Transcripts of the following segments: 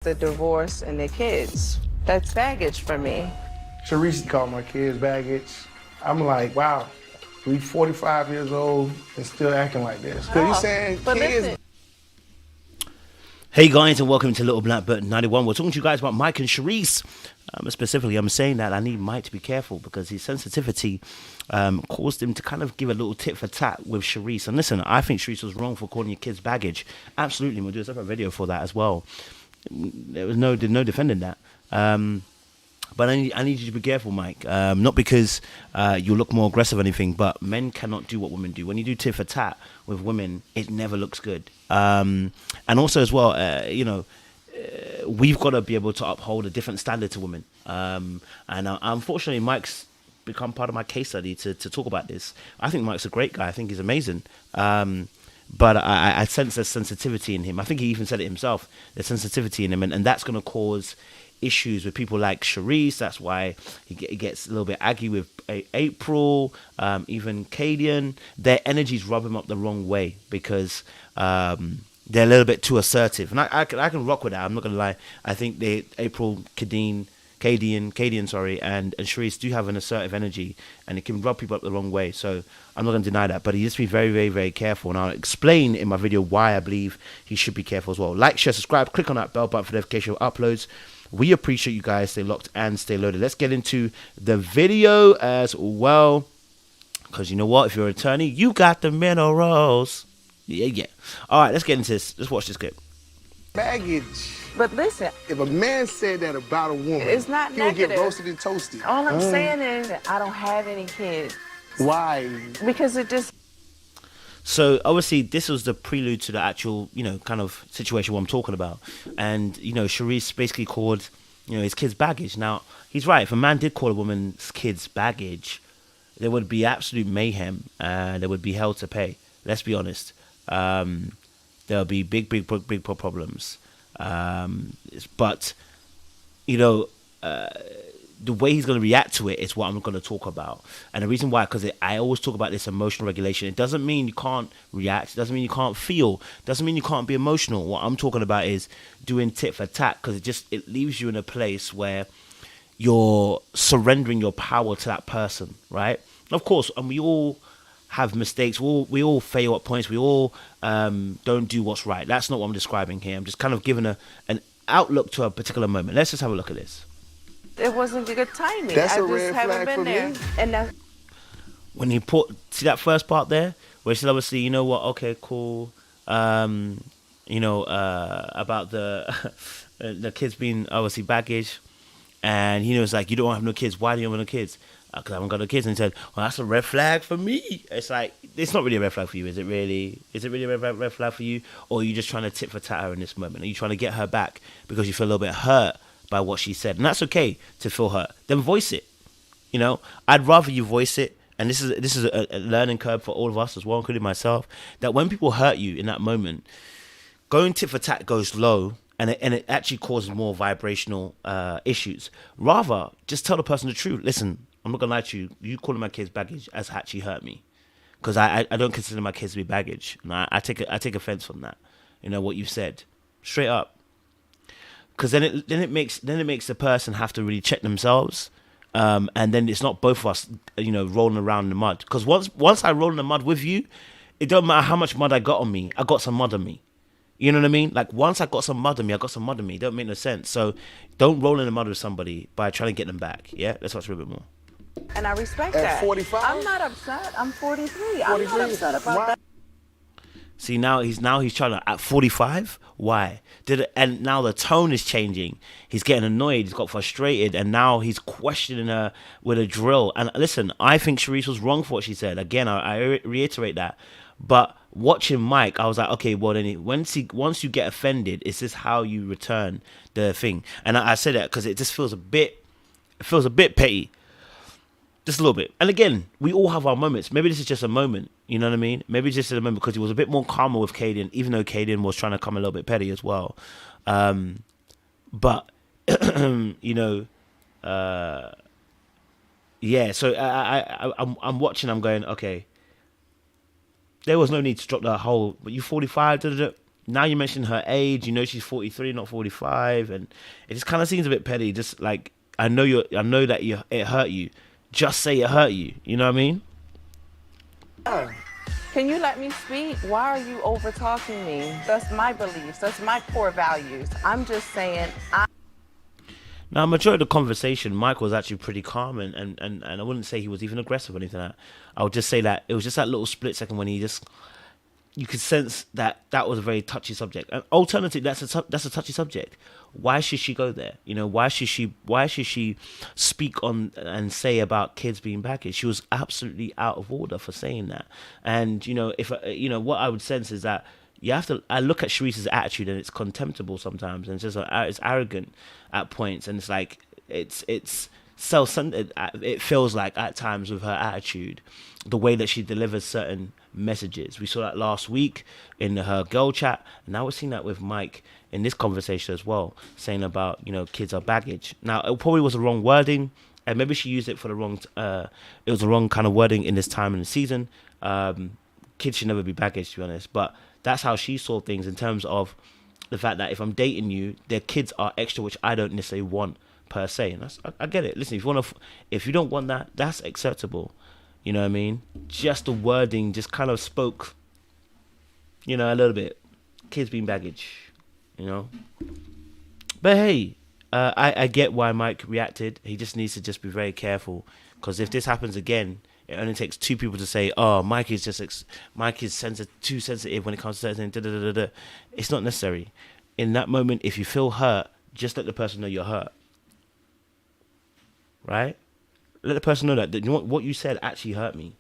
the divorce and the kids. That's baggage for me. Sharice called my kids baggage. I'm like, wow, we 45 years old and still acting like this. Cause you saying But kids. listen. Hey guys, and welcome to Little Black Bird 91. We're talking to you guys about Mike and Sharice. Specifically, I'm saying that I need Mike to be careful because his sensitivity caused him to kind of give a little tit for tat with Sharice. And listen, I think Sharice was wrong for calling your kids baggage. Absolutely, we'll do a separate video for that as well. There was no defending that. But I need you to be careful, Mike. Not because you look more aggressive or anything, but men cannot do what women do. When you do tit for tat with women, it never looks good. And also as well, we've got to be able to uphold a different standard to women. And unfortunately, Mike's become part of my case study to talk about this. I think Mike's a great guy. I think he's amazing. But I sense there's sensitivity in him. I think he even said it himself. There's sensitivity in him, and that's going to cause issues with people like Sharice. That's why he gets a little bit aggy with April, even Cadian. Their energies rub him up the wrong way because they're a little bit too assertive. And I can rock with that. I'm not going to lie. I think April, Cadian, and Sharice do have an assertive energy, and it can rub people up the wrong way. So I'm not going to deny that. But he needs to be very, very, very careful. And I'll explain in my video why I believe he should be careful as well. Like, share, subscribe, click on that bell button for notification of uploads. We appreciate you guys. Stay locked and stay loaded. Let's get into the video as well. Because you know what? If you're an attorney, you got the minerals. Yeah. All right, let's get into this. Let's watch this clip. Baggage. But listen, If a man said that about a woman, it's not he would get negative. roasted and toasted. All I'm saying is that I don't have any kids Why? because it just So obviously this was the prelude to the actual, kind of situation what I'm talking about. And, Sharice basically called, his kids baggage. Now, he's right. If a man did call a woman's kids baggage, there would be absolute mayhem and there would be hell to pay. Let's be honest. There'll be big problems. But, the way he's going to react to it is what I'm going to talk about. And the reason why, because I always talk about this emotional regulation. It doesn't mean you can't react. It doesn't mean you can't feel. It doesn't mean you can't be emotional. What I'm talking about is doing tit for tat, because it leaves you in a place where you're surrendering your power to that person, right? Of course, and we all have mistakes. We all fail at points. We all don't do what's right. That's not what I'm describing here. I'm just kind of giving an outlook to a particular moment. Let's just have a look at this. it wasn't good timing. That's I a just red haven't flag been for there. me. And that's When he see that first part there, where he said, obviously, you know what, okay, cool, about the the kids being obviously baggage, and he was like, you don't have no kids, why do you have no kids? Because I haven't got no kids. And he said, well, that's a red flag for me. It's like, it's not really a red flag for you, is it really? Is it really a red flag for you? Or are you just trying to tit for tat her in this moment? Are you trying to get her back because you feel a little bit hurt by what she said? And that's okay to feel hurt. Then voice it. I'd rather you voice it. And this is a learning curve for all of us as well, including myself, that when people hurt you in that moment, going tit for tat goes low, and it actually causes more vibrational issues. Rather, just tell the person the truth. Listen, I'm not gonna lie to you. You calling my kids baggage has actually hurt me, because I don't consider my kids to be baggage, and I take offense from that. What you've said, straight up, because then it makes the person have to really check themselves. And then it's not both of us, rolling around in the mud. Because once I roll in the mud with you, it don't matter how much mud I got on me. I got some mud on me. You know what I mean? Like, once I got some mud on me, I got some mud on me. It don't make no sense. So don't roll in the mud with somebody by trying to get them back. Yeah, let's watch a little bit more. and I respect At that. 45? I'm not upset. I'm 43. I'm not 43. upset about Why? that. See, now he's trying to, at 45. Why? And now the tone is changing. He's getting annoyed. He's got frustrated, and now he's questioning her with a drill. And listen, I think Sharice was wrong for what she said. Again, I reiterate that. But watching Mike, I was like, okay, well then once you get offended, is this how you return the thing? And I said that because it just feels a bit petty. Just a little bit. And again, we all have our moments. Maybe this is just a moment. You know what I mean? Maybe it's just a moment because he was a bit more calmer with Cadian, even though Cadian was trying to come a little bit petty as well. But, yeah, so I'm watching, I'm going, okay, there was no need to drop that whole, but you 45, now you mentioned her age. You know she's 43, not 45, and it just kind of seems a bit petty. Just like I know that it hurt you. Just say it hurt you. You know what I mean? Can you let me speak? Why are you over talking me? That's my beliefs. That's my core values. I'm just saying. Now, majority of the conversation, Mike was actually pretty calm, and I wouldn't say he was even aggressive or anything like that. I would just say that it was just that little split second when you could sense that was a very touchy subject. And alternatively, that's a touchy subject. Why should she go there? You know, why should she speak on and say about kids being baggage? She was absolutely out of order for saying that. And you know, if what I would sense is that you have to. I look at Sharice's attitude and it's contemptible sometimes, and it's just it's arrogant at points, and it's like it's self-centered. It feels like at times with her attitude, the way that she delivers certain messages. We saw that last week in her girl chat, and now we're seeing that with Mike in this conversation as well, saying about kids are baggage. Now it probably was the wrong wording, and maybe she used it for the wrong. It was the wrong kind of wording in this time in the season. Kids should never be baggage, to be honest, but that's how she saw things in terms of the fact that if I'm dating you, their kids are extra, which I don't necessarily want per se. And I get it. Listen, if you don't want that, that's acceptable. You know what I mean? Just the wording just kind of spoke, a little bit. Kids being baggage, But hey, I get why Mike reacted. He just needs to just be very careful, because if this happens again, it only takes two people to say, "Oh, Mike is too sensitive when it comes to certain things." It's not necessary. In that moment, if you feel hurt, just let the person know you're hurt. Right? Let the person know that what you said actually hurt me,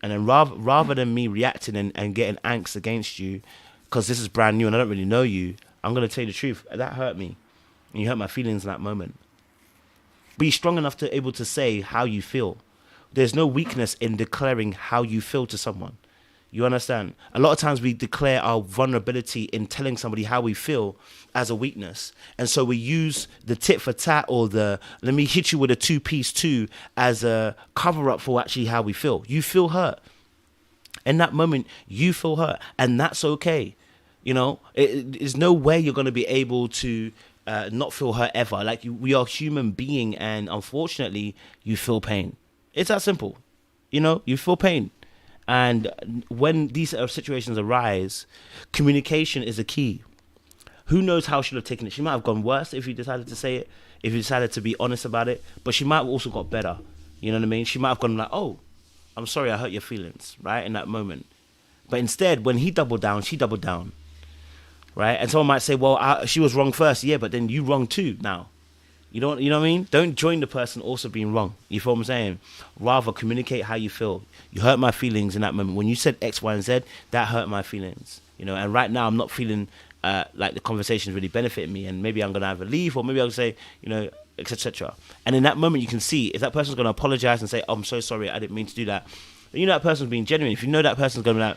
and then rather than me reacting and getting angst against you, because this is brand new and I don't really know you, I'm gonna tell you the truth. That hurt me, and you hurt my feelings in that moment. Be strong enough to able to say how you feel. There's no weakness in declaring how you feel to someone. You understand? A lot of times we declare our vulnerability in telling somebody how we feel as a weakness. And so we use the tit for tat or the let me hit you with a 2-piece 2 as a cover up for actually how we feel. You feel hurt. In that moment, you feel hurt. And that's okay. There's no way you're going to be able to not feel hurt ever. Like we are human being, and unfortunately, you feel pain. It's that simple. You feel pain. And when these situations arise, communication is a key. Who knows how she would have taken it? She might have gone worse if you decided to say it, if you decided to be honest about it, but she might have also got better. You know what I mean? She might have gone like, "Oh, I'm sorry I hurt your feelings," right? In that moment. But instead, when he doubled down, she doubled down, right? And someone might say, "Well, she was wrong first." Yeah, but then you wrong too now. You know what I mean? Don't join the person also being wrong. You feel what I'm saying? Rather communicate how you feel. You hurt my feelings in that moment. When you said X, Y, and Z, that hurt my feelings. And right now I'm not feeling like the conversation is really benefiting me, and maybe I'm gonna either leave or maybe I'll say, etc. And in that moment you can see if that person's gonna apologize and say, "Oh, I'm so sorry, I didn't mean to do that." Then that person's being genuine. If you know that person's gonna be like,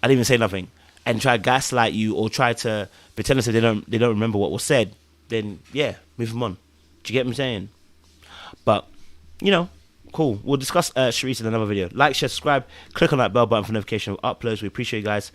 "I didn't even say nothing," and try to gaslight you or try to pretend as if they don't remember what was said, then yeah, move them on. Do you get what I'm saying? But, cool. We'll discuss Sharice in another video. Like, share, subscribe. Click on that bell button for notification of uploads. We appreciate you guys.